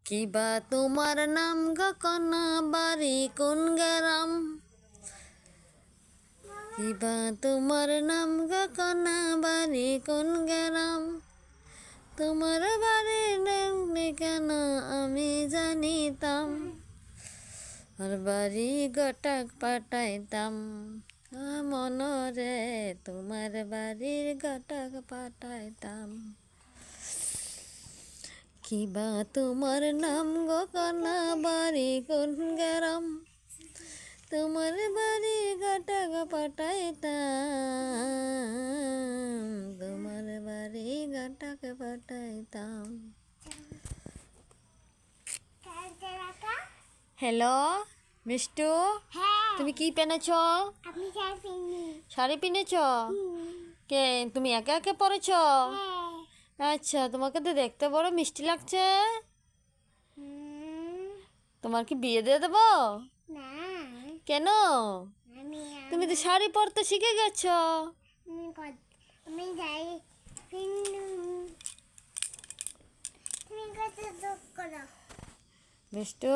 কিবা তোমার নাম গো কন্যা বাড়ি কোন গ্রাম? কিবা তোমার নাম গো কন্যা বাড়ি কোন গ্রাম? তোমার বাড়ির নাম কেন আমি জানিতাম, আর বাড়ি গটাক পাঠাইতাম মনরে, তোমার বাড়ির গটাক পাঠাইতাম। কিবা তোমার নাম গো কন্যা বাড়ি কোন গ্রাম? তোমার বাড়ি গটাক পাঠাইতাম, তোমার বাড়ি গটাক পাঠাইতাম। হ্যালো মিষ্টু, তুমি কি পেনেছ? শাড়ি পিনেছ? কে তুমি একে একে পরেছ? আচ্ছা, তোমাকে তো দেখতে বড় মিষ্টি লাগছে। তোমার কি বিয়ে দিয়ে দেবো? কেন? তুমি তো শাড়ি পরতে শিখে গেছ। মিষ্টু,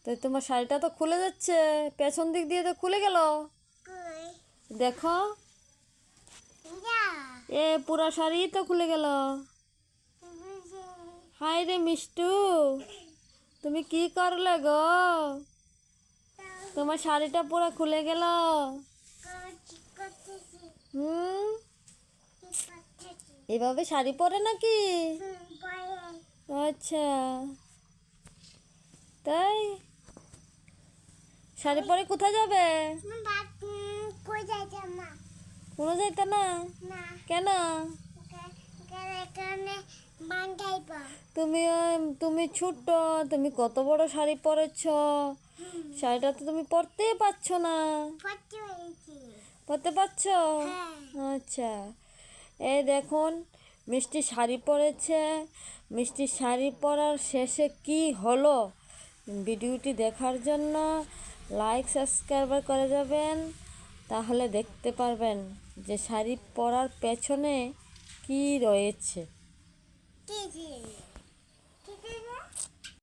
তো তোমার শাড়িটা তো খুলে যাচ্ছে, পেছন দিক দিয়ে তো খুলে গেল। দেখো, এ পুরা শাড়ি তো খুলে গেল। হাই রে মিষ্টু, তুমি কি করলে গো? তোমার শাড়িটা পুরো খুলে গেল। এভাবে শাড়ি পরে নাকি? আচ্ছা, তাই শাড়ি পরে কোথায় যাবে? কোনো যাইতে না? কেন? তুমি ছোট্ট, তুমি কত বড় শাড়ি পরেছ, শাড়িটা তো তুমি পরতেই পারছো না। পরতে পারছো? আচ্ছা, এই দেখুন মিষ্টি শাড়ি পরেছে। মিষ্টি শাড়ি পরার শেষে কি হলো, ভিডিওটি দেখার জন্য লাইক সাবস্ক্রাইব করে যাবেন, তাহলে দেখতে পারবেন যে শাড়ি পরার পেছনে কি রয়েছে।